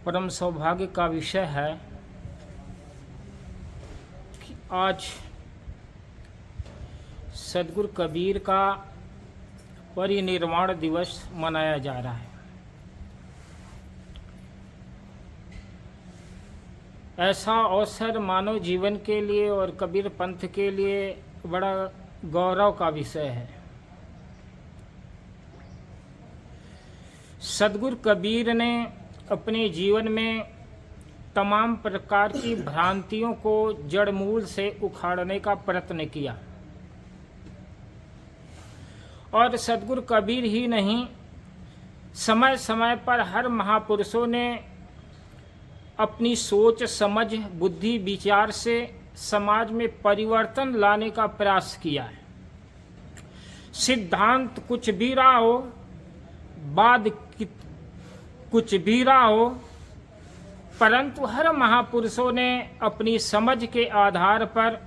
परम सौभाग्य का विषय है कि आज सदगुरु कबीर का परिनिर्वाण दिवस मनाया जा रहा है। ऐसा अवसर मानव जीवन के लिए और कबीर पंथ के लिए बड़ा गौरव का विषय है। सदगुरु कबीर ने अपने जीवन में तमाम प्रकार की भ्रांतियों को जड़ मूल से उखाड़ने का प्रयत्न किया और सदगुरु कबीर ही नहीं, समय समय पर हर महापुरुषों ने अपनी सोच समझ बुद्धि विचार से समाज में परिवर्तन लाने का प्रयास किया है। सिद्धांत कुछ भी रहा हो, बाद कुछ भी रहा हो, परंतु हर महापुरुषों ने अपनी समझ के आधार पर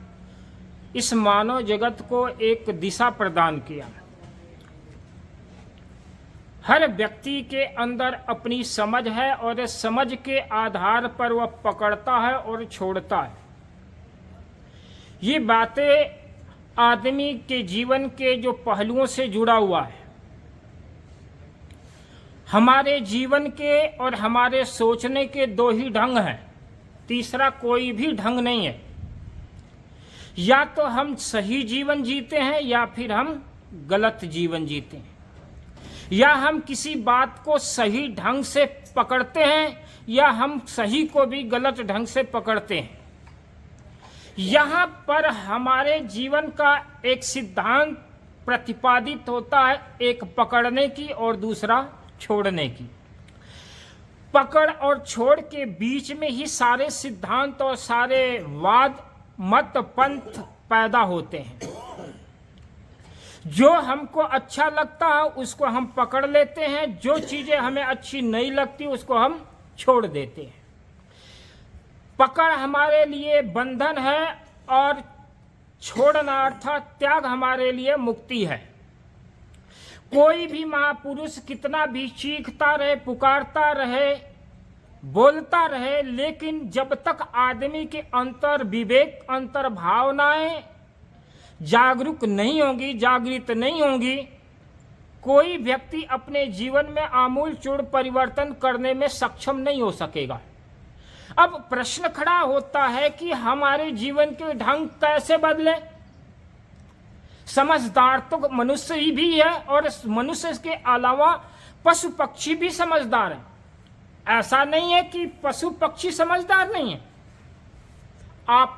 इस मानव जगत को एक दिशा प्रदान किया। हर व्यक्ति के अंदर अपनी समझ है और इस समझ के आधार पर वह पकड़ता है और छोड़ता है। ये बातें आदमी के जीवन के जो पहलुओं से जुड़ा हुआ है। हमारे जीवन के और हमारे सोचने के दो ही ढंग हैं, तीसरा कोई भी ढंग नहीं है। या तो हम सही जीवन जीते हैं या फिर हम गलत जीवन जीते हैं, या हम किसी बात को सही ढंग से पकड़ते हैं या हम सही को भी गलत ढंग से पकड़ते हैं। यहाँ पर हमारे जीवन का एक सिद्धांत प्रतिपादित होता है, एक पकड़ने की और दूसरा छोड़ने की। पकड़ और छोड़ के बीच में ही सारे सिद्धांत और सारे वाद मत पंथ पैदा होते हैं। जो हमको अच्छा लगता है उसको हम पकड़ लेते हैं, जो चीजें हमें अच्छी नहीं लगती उसको हम छोड़ देते हैं। पकड़ हमारे लिए बंधन है और छोड़ना अर्थात त्याग हमारे लिए मुक्ति है। कोई भी महापुरुष कितना भी चीखता रहे, पुकारता रहे, बोलता रहे, लेकिन जब तक आदमी के अंतर विवेक, अंतर भावनाएं जागरूक नहीं होंगी, जागृत नहीं होंगी, कोई व्यक्ति अपने जीवन में आमूल चूड़ परिवर्तन करने में सक्षम नहीं हो सकेगा। अब प्रश्न खड़ा होता है कि हमारे जीवन के ढंग कैसे बदले। समझदार तो मनुष्य ही भी है और मनुष्य के अलावा पशु पक्षी भी समझदार है। ऐसा नहीं है कि पशु पक्षी समझदार नहीं है। आप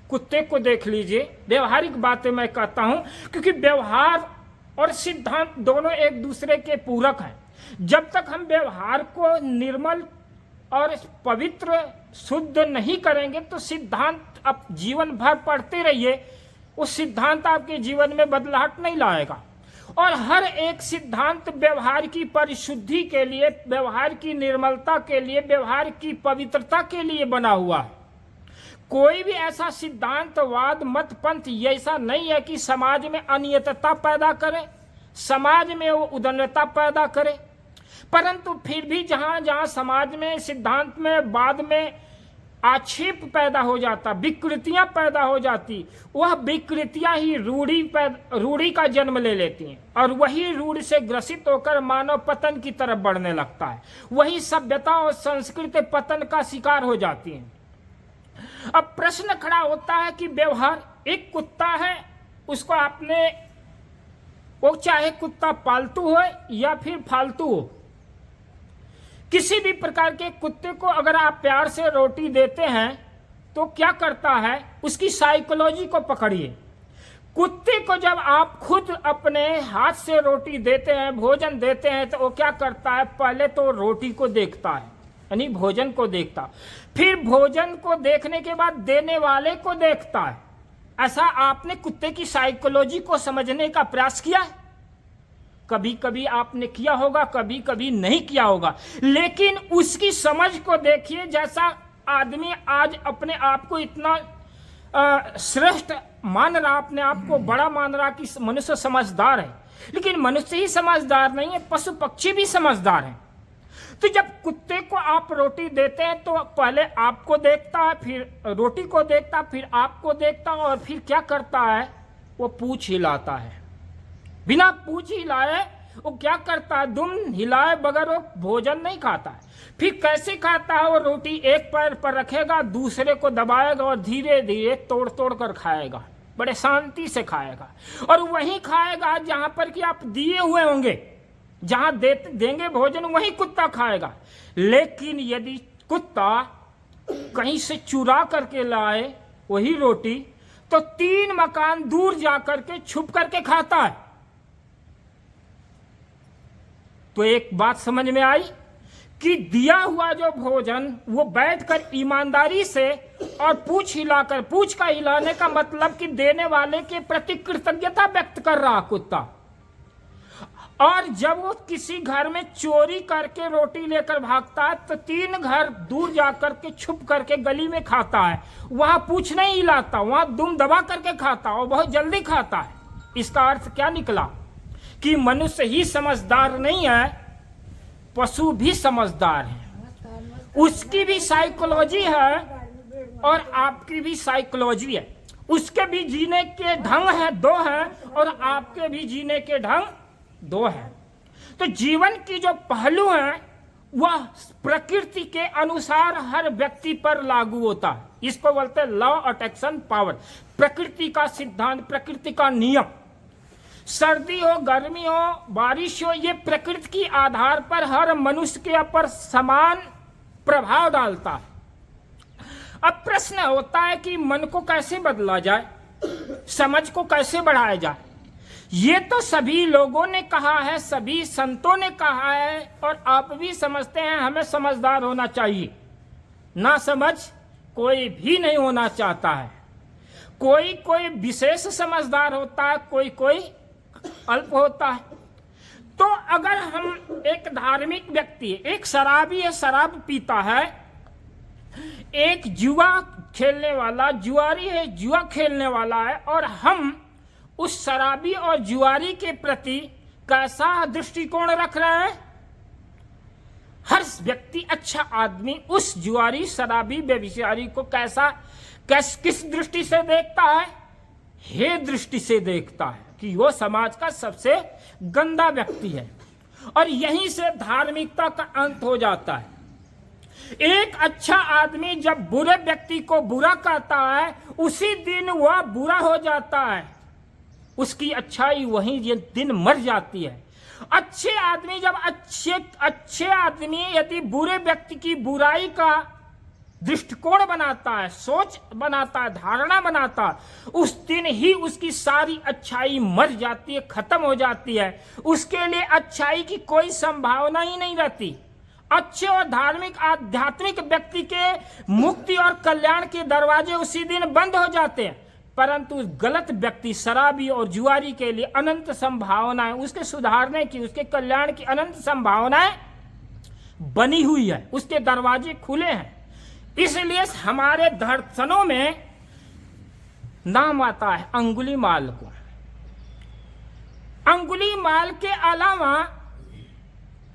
कुत्ते को देख लीजिए, व्यवहारिक बातें मैं कहता हूं, क्योंकि व्यवहार और सिद्धांत दोनों एक दूसरे के पूरक हैं। जब तक हम व्यवहार को निर्मल और पवित्र शुद्ध नहीं करेंगे तो सिद्धांत आप जीवन भर पढ़ते रहिए, उस सिद्धांत आपके जीवन में बदलाहट नहीं लाएगा। और हर एक सिद्धांत व्यवहार की परिशुद्धि के लिए, व्यवहार की निर्मलता के लिए, व्यवहार की पवित्रता के लिए बना हुआ है। कोई भी ऐसा सिद्धांतवाद मत पंथ ऐसा नहीं है कि समाज में अनियतता पैदा करे, समाज में वो उदन्यता पैदा करे। परंतु फिर भी जहां जहां समाज में सिद्धांत में बाद में आक्षेप पैदा हो जाता, विकृतियां पैदा हो जाती, वह विकृतियां ही रूढ़ी का जन्म ले लेती हैं और वही रूढ़ से ग्रसित होकर मानव पतन की तरफ बढ़ने लगता है। वही सभ्यता और संस्कृति पतन का शिकार हो जाती है। अब प्रश्न खड़ा होता है कि व्यवहार, एक कुत्ता है, उसको आपने, वो चाहे कुत्ता पालतू हो या फिर फालतू हो, किसी भी प्रकार के कुत्ते को अगर आप प्यार से रोटी देते हैं तो क्या करता है, उसकी साइकोलॉजी को पकड़िए। कुत्ते को जब आप खुद अपने हाथ से रोटी देते हैं, भोजन देते हैं, तो वो क्या करता है, पहले तो रोटी को देखता है, यानी भोजन को देखता, फिर भोजन को देखने के बाद देने वाले को देखता है। ऐसा आपने कुत्ते की साइकोलॉजी को समझने का प्रयास किया है? कभी कभी आपने किया होगा, कभी कभी नहीं किया होगा, लेकिन उसकी समझ को देखिए। जैसा आदमी आज अपने आप को इतना श्रेष्ठ मान रहा, अपने आप को बड़ा मान रहा कि मनुष्य समझदार है, लेकिन मनुष्य ही समझदार नहीं है, पशु पक्षी भी समझदार हैं। तो जब कुत्ते को आप रोटी देते हैं तो पहले आपको देखता है, फिर रोटी को देखता, फिर आपको देखता, और फिर क्या करता है, वो पूंछ हिलाता है। बिना पूंछ हिलाए वो क्या करता है, दुम हिलाए बगैर वो भोजन नहीं खाता है। फिर कैसे खाता है, वो रोटी एक पैर पर रखेगा, दूसरे को दबाएगा और धीरे धीरे तोड़ तोड़ कर खाएगा, बड़े शांति से खाएगा। और वहीं खाएगा जहां पर कि आप दिए हुए होंगे, जहां देंगे भोजन वहीं कुत्ता खाएगा। लेकिन यदि कुत्ता कहीं से चुरा करके लाए वही रोटी, तो 3 मकान दूर जा करके छुप करके खाता है। तो एक बात समझ में आई कि दिया हुआ जो भोजन वो बैठकर ईमानदारी से और पूंछ हिलाकर, पूंछ का हिलाने का मतलब कि देने वाले के प्रति कृतज्ञता व्यक्त कर रहा कुत्ता। और जब वो किसी घर में चोरी करके रोटी लेकर भागता है तो 3 घर दूर जाकर के छुप करके गली में खाता है, वहां पूंछ नहीं हिलाता, वहां दुम दबा करके खाता और बहुत जल्दी खाता है। इसका अर्थ क्या निकला कि मनुष्य ही समझदार नहीं है, पशु भी समझदार है। उसकी भी साइकोलॉजी है और आपकी भी साइकोलॉजी है। उसके भी जीने के ढंग है 2 हैं और आपके भी जीने के ढंग 2 हैं। तो जीवन की जो पहलू है वह प्रकृति के अनुसार हर व्यक्ति पर लागू होता है। इसको बोलते हैं लॉ ऑफ अट्रैक्शन पावर, प्रकृति का सिद्धांत, प्रकृति का नियम। सर्दी हो, गर्मी हो, बारिश हो, ये प्रकृति के आधार पर हर मनुष्य के ऊपर समान प्रभाव डालता है। अब प्रश्न होता है कि मन को कैसे बदला जाए, समझ को कैसे बढ़ाया जाए। ये तो सभी लोगों ने कहा है, सभी संतों ने कहा है और आप भी समझते हैं हमें समझदार होना चाहिए। ना समझ कोई भी नहीं होना चाहता है। कोई कोई विशेष समझदार होता है, कोई कोई अल्प होता है। तो अगर हम एक धार्मिक व्यक्ति, एक शराबी है, शराब पीता है, एक जुआ खेलने वाला जुआरी है, जुआ खेलने वाला है, और हम उस शराबी और जुआरी के प्रति कैसा दृष्टिकोण रख रहे हैं। हर व्यक्ति, अच्छा आदमी उस जुआरी, शराबी, व्यभिचारी को किस दृष्टि से देखता है, हे दृष्टि से देखता है कि वो समाज का सबसे गंदा व्यक्ति है। और यहीं से धार्मिकता का अंत हो जाता है। एक अच्छा आदमी जब बुरे व्यक्ति को बुरा कहता है, उसी दिन वह बुरा हो जाता है, उसकी अच्छाई वहीं ये दिन मर जाती है। अच्छे आदमी जब अच्छे आदमी यदि बुरे व्यक्ति की बुराई का दृष्टिकोण बनाता है, सोच बनाता है, धारणा बनाता है, उस दिन ही उसकी सारी अच्छाई मर जाती है, खत्म हो जाती है। उसके लिए अच्छाई की कोई संभावना ही नहीं रहती। अच्छे और धार्मिक आध्यात्मिक व्यक्ति के मुक्ति और कल्याण के दरवाजे उसी दिन बंद हो जाते हैं। परंतु गलत व्यक्ति, शराबी और जुआरी के लिए अनंत संभावनाएं, उसके सुधारने की, उसके कल्याण की अनंत संभावनाएं बनी हुई है, उसके दरवाजे खुले हैं। इसलिए हमारे दर्शनों में नाम आता है अंगुलीमाल को। अंगुलीमाल के अलावा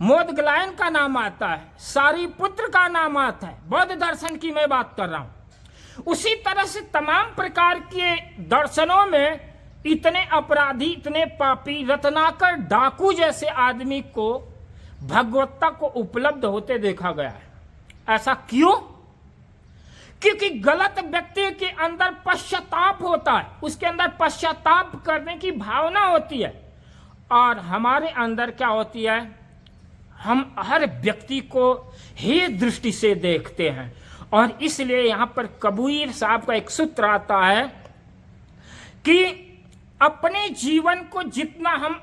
मोदग्लायन का नाम आता है, सारिपुत्र का नाम आता है। बौद्ध दर्शन की मैं बात कर रहा हूं। उसी तरह से तमाम प्रकार के दर्शनों में इतने अपराधी, इतने पापी, रत्नाकर डाकू जैसे आदमी को भगवत्ता को उपलब्ध होते देखा गया है। ऐसा क्यों? क्योंकि गलत व्यक्ति के अंदर पश्चाताप होता है, उसके अंदर पश्चाताप करने की भावना होती है। और हमारे अंदर क्या होती है, हम हर व्यक्ति को हे दृष्टि से देखते हैं। और इसलिए यहां पर कबीर साहब का एक सूत्र आता है कि अपने जीवन को जितना हम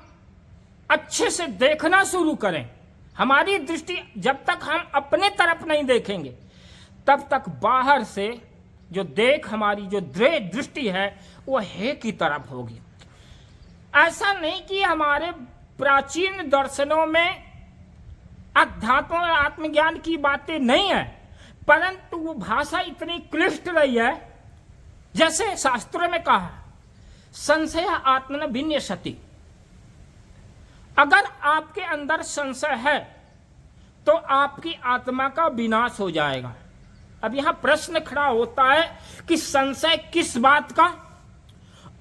अच्छे से देखना शुरू करें, हमारी दृष्टि जब तक हम अपने तरफ नहीं देखेंगे तब तक बाहर से जो हमारी जो दृष्टि है वो हे की तरफ होगी। ऐसा नहीं कि हमारे प्राचीन दर्शनों में अध्यात्म और आत्मज्ञान की बातें नहीं है, परंतु वो भाषा इतनी क्लिष्ट रही है। जैसे शास्त्रों में कहा, संशय आत्मन विन्यसति। अगर आपके अंदर संशय है तो आपकी आत्मा का विनाश हो जाएगा। अब यहां प्रश्न खड़ा होता है कि संशय किस बात का,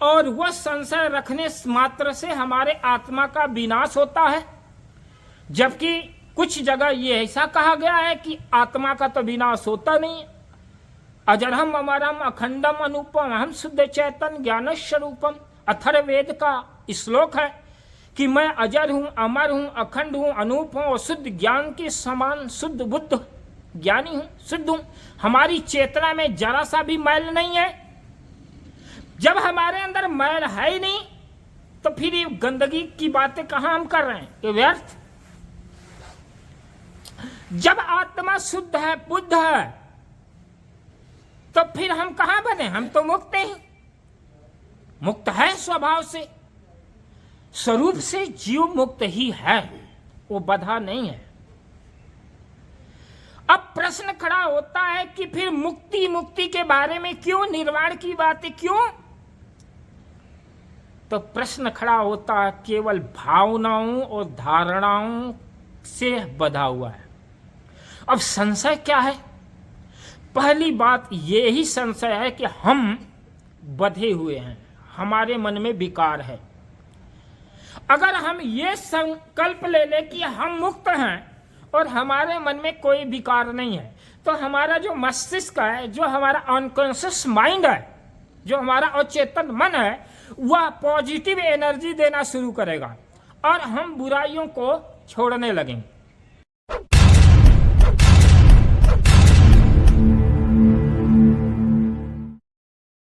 और वह संशय रखने मात्र से हमारे आत्मा का विनाश होता है, जबकि कुछ जगह ये ऐसा कहा गया है कि आत्मा का तो विनाश होता नहीं है। अजरहम अमरम अखंडम अनुपम हम शुद्ध चैतन ज्ञान स्वरूपम, अथर्ववेद का श्लोक है कि मैं अजर हूं, अमर हूं, अखंड हूं, अनूप हूं और शुद्ध ज्ञान के समान शुद्ध बुद्ध ज्ञानी हूं, शुद्ध हूं। हमारी चेतना में जरा सा भी मैल नहीं है। जब हमारे अंदर मैल है ही नहीं तो फिर ये गंदगी की बातें कहां हम कर रहे हैं, ये व्यर्थ। जब आत्मा शुद्ध है, बुद्ध है, तो फिर हम कहां बने? हम तो मुक्त ही, मुक्त है स्वभाव से, स्वरूप से जीव मुक्त ही है, वो बधा नहीं है। अब प्रश्न खड़ा होता है कि फिर मुक्ति मुक्ति के बारे में क्यों, निर्वाण की बातें क्यों? तो प्रश्न खड़ा होता है केवल भावनाओं और धारणाओं से बधा हुआ है। अब संशय क्या है? पहली बात ये ही संशय है कि हम बधे हुए हैं, हमारे मन में विकार है। अगर हम ये संकल्प ले ले कि हम मुक्त हैं और हमारे मन में कोई विकार नहीं है, तो हमारा जो मस्तिष्क है, जो हमारा अनकॉन्शियस माइंड है, जो हमारा अचेतन मन है, वह पॉजिटिव एनर्जी देना शुरू करेगा और हम बुराइयों को छोड़ने लगेंगे।